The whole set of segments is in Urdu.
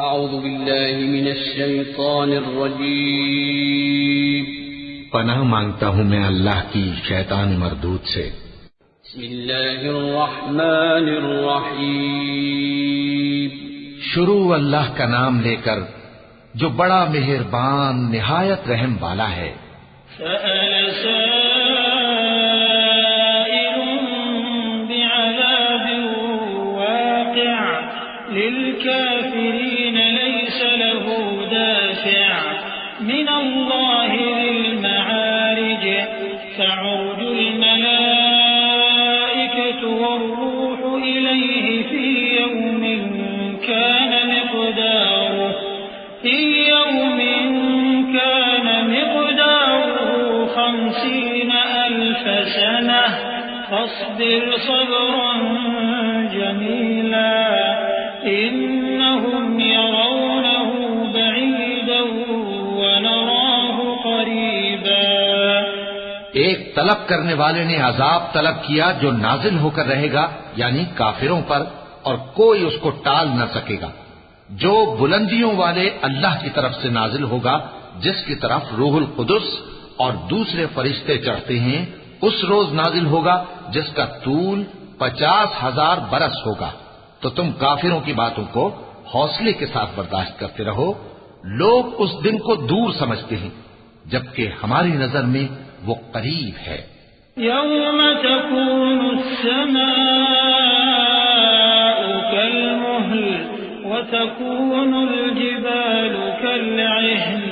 اعوذ باللہ من الشیطان الرجیم پناہ مانگتا ہوں میں اللہ کی شیطان مردود سے۔ بسم اللہ الرحمن الرحیم شروع اللہ کا نام لے کر جو بڑا مہربان نہایت رحم والا ہے۔ سأل سائل بعذاب واقع للكافرين ليس له دافع من الله ذي المعارج تعرج الملائكة والروح إليه في يوم كان مقداره 50,000 سنة فاصبر صبرا جميلا إنهم يرونه بعيدا ونراه قريبا۔ ایک طلب کرنے والے نے عذاب طلب کیا جو نازل ہو کر رہے گا، یعنی کافروں پر، اور کوئی اس کو ٹال نہ سکے گا، جو بلندیوں والے اللہ کی طرف سے نازل ہوگا، جس کی طرف روح القدس اور دوسرے فرشتے چڑھتے ہیں، اس روز نازل ہوگا جس کا طول 50,000 برس ہوگا۔ تو تم کافروں کی باتوں کو حوصلے کے ساتھ برداشت کرتے رہو۔ لوگ اس دن کو دور سمجھتے ہیں، جبکہ ہماری نظر میں وہ قریب ہے۔ يوم تكون السماء كالمهل وتكون الجبال كالعهن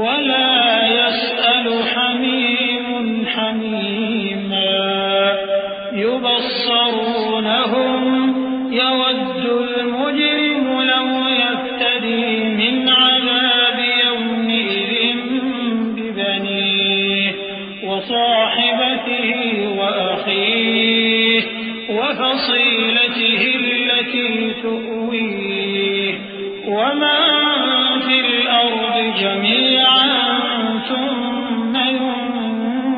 ولا يسأل حميم حميما يبصرونهم يود المجرم لو يفتدي من عذاب يومئذ ببنيه وصاحبته وأخيه وفصيلته التي تؤويه ومن في الأرض جميعا ثم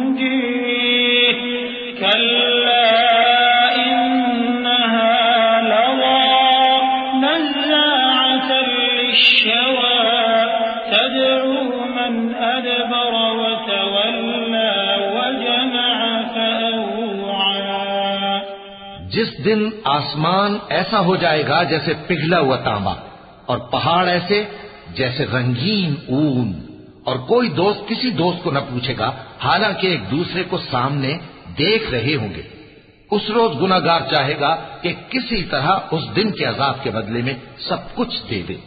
ينجيه كلا إنها لظى نزاعة للشوى تدعو من أدبر وتولى وجمع فأوعى۔ جس دن آسمان ایسا ہو جائے گا جیسے پگھلا ہوا تانبا، اور پہاڑ ایسے جیسے رنگین اون، اور کوئی دوست کسی دوست کو نہ پوچھے گا، حالانکہ ایک دوسرے کو سامنے دیکھ رہے ہوں گے۔ اس روز گناہگار چاہے گا کہ کسی طرح اس دن کے عذاب کے بدلے میں سب کچھ دے دے،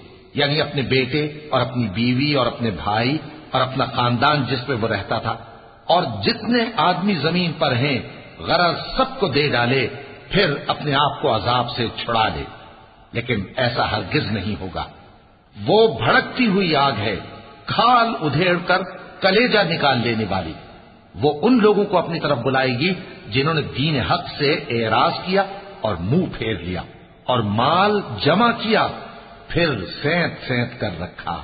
یعنی اپنے بیٹے اور اپنی بیوی اور اپنے بھائی اور اپنا خاندان جس پہ وہ رہتا تھا، اور جتنے آدمی زمین پر ہیں، غرض سب کو دے ڈالے، پھر اپنے آپ کو عذاب سے چھڑا لے۔ لیکن ایسا ہرگز نہیں ہوگا۔ وہ بھڑکتی ہوئی آگ ہے، کھال ادھیڑ کر کلیجہ نکال لینے والی۔ وہ ان لوگوں کو اپنی طرف بلائے گی جنہوں نے دین حق سے اعراض کیا اور منہ پھیر لیا، اور مال جمع کیا پھر سینت سینت کر رکھا۔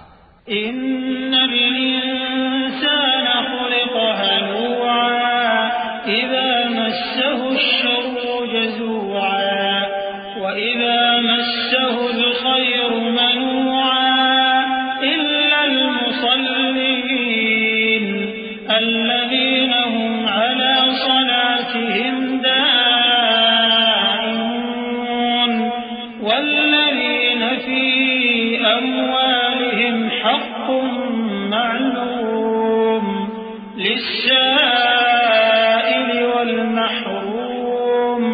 إن الإنسان خلق هلوعا إذا مسه الشر جزوعا وإذا مسه الخير منوعا إلا المصلين الذين هم على صلاتهم دائمون والذين في أموالهم حق معلوم للسائل والمحروم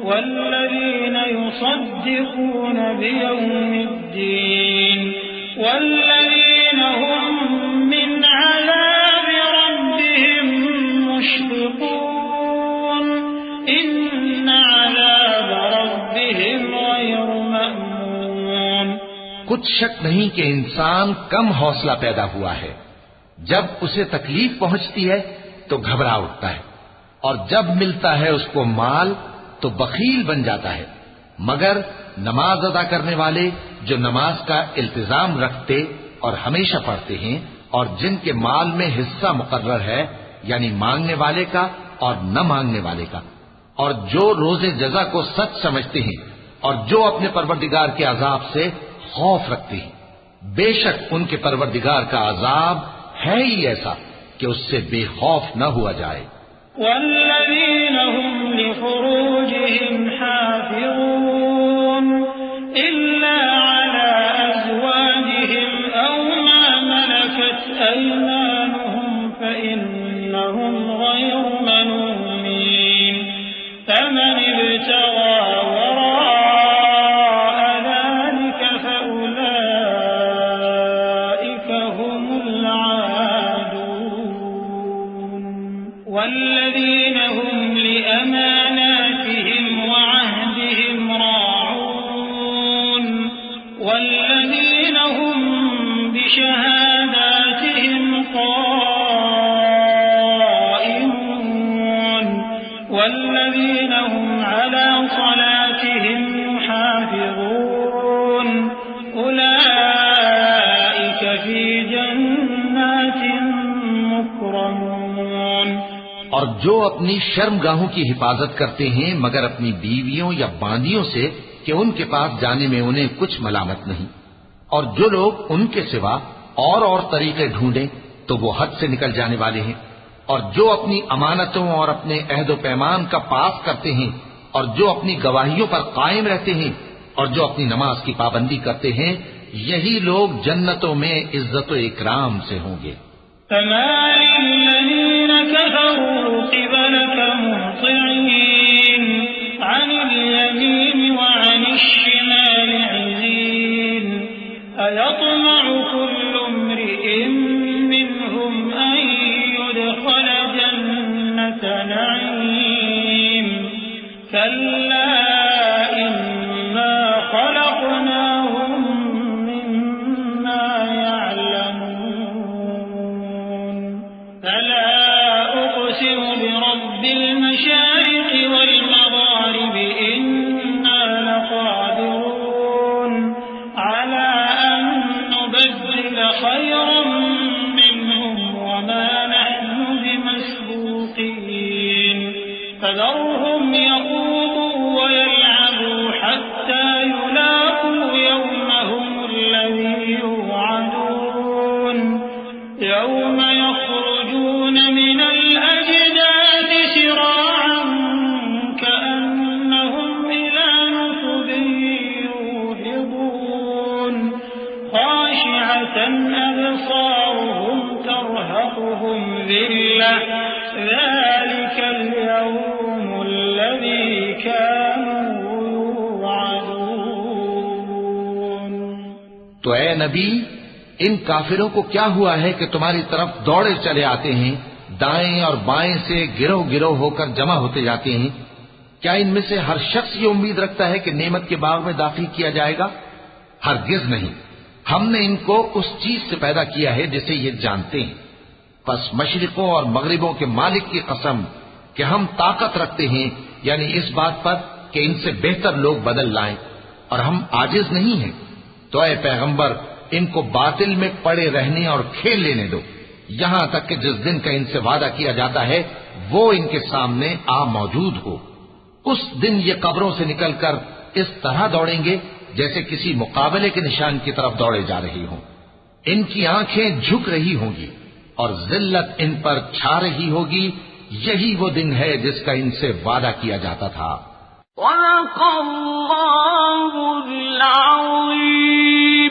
والذين يصدقون بيوم الدين والذين هم من عذاب ربهم مشفقون إن عذاب ربهم غير مأمون۔ کچھ شک نہیں کہ انسان کم حوصلہ پیدا ہوا ہے۔ جب اسے تکلیف پہنچتی ہے تو گھبرا اٹھتا ہے، اور جب ملتا ہے اس کو مال تو بخیل بن جاتا ہے، مگر نماز ادا کرنے والے جو نماز کا التزام رکھتے اور ہمیشہ پڑھتے ہیں، اور جن کے مال میں حصہ مقرر ہے، یعنی مانگنے والے کا اور نہ مانگنے والے کا، اور جو روز جزا کو سچ سمجھتے ہیں، اور جو اپنے پروردگار کے عذاب سے خوف رکھتے ہیں، بے شک ان کے پروردگار کا عذاب ہے ہی ایسا کہ اس سے بے خوف نہ ہوا جائے۔ والذین هم لفروجهم حافظون إلا على أزواجهم أو ما ملكت أيمانهم فإنهم غير ملومين فمن ابتغى وراء ذلك فأولئك هم العادون والذين هم لأماناتهم وعهدهم راعون والذين هم بشهاداتهم قائمون والذين هم على صلاتهم يحافظون أولئك في جنات مكرمون۔ اور جو اپنی شرمگاہوں کی حفاظت کرتے ہیں مگر اپنی بیویوں یا باندیوں سے کہ ان کے پاس جانے میں انہیں کچھ ملامت نہیں، اور جو لوگ ان کے سوا اور طریقے ڈھونڈیں تو وہ حد سے نکل جانے والے ہیں، اور جو اپنی امانتوں اور اپنے عہد و پیمان کا پاس کرتے ہیں، اور جو اپنی گواہیوں پر قائم رہتے ہیں، اور جو اپنی نماز کی پابندی کرتے ہیں، یہی لوگ جنتوں میں عزت و اکرام سے ہوں گے۔ فمال الذين كفروا قبلك مهطعين عن اليمين وعن الشمال عزين أيطمع كل امرئ منهم أن يدخل جنة نعيم كلا إنا خلقناهم مما يعلمون فلا أقسم برب المشارق والمغارب إنا لقادرون على أن نبدل خيرا منهم وما نحن بمسبوقين فذرهم يخوضوا ويلعبوا حتى يلاقوا يومهم الذي يوعدون يوم يخرجون من الأجداث سراعا كأنهم إلى نصب يوفضون خاشعة أبصارهم ترهقهم ذلة ذلك اليوم الذي كانوا يوعدون۔ تو اے نبی، ان کافروں کو کیا ہوا ہے کہ تمہاری طرف دوڑے چلے آتے ہیں، دائیں اور بائیں سے گروہ گروہ ہو کر جمع ہوتے جاتے ہیں؟ کیا ان میں سے ہر شخص یہ امید رکھتا ہے کہ نعمت کے باغ میں داخل کیا جائے گا؟ ہرگز نہیں، ہم نے ان کو اس چیز سے پیدا کیا ہے جسے یہ جانتے ہیں۔ پس مشرقوں اور مغربوں کے مالک کی قسم کہ ہم طاقت رکھتے ہیں، یعنی اس بات پر کہ ان سے بہتر لوگ بدل لائیں، اور ہم عاجز نہیں ہیں۔ تو اے پیغمبر، ان کو باطل میں پڑے رہنے اور کھیل لینے دو، یہاں تک کہ جس دن کا ان سے وعدہ کیا جاتا ہے وہ ان کے سامنے آ موجود ہو۔ اس دن یہ قبروں سے نکل کر اس طرح دوڑیں گے جیسے کسی مقابلے کے نشان کی طرف دوڑے جا رہے ہوں۔ ان کی آنکھیں جھک رہی ہوں گی اور ذلت ان پر چھا رہی ہوگی، یہی وہ دن ہے جس کا ان سے وعدہ کیا جاتا تھا۔ وَلَقَ اللَّهُ الْعَظِيمُ۔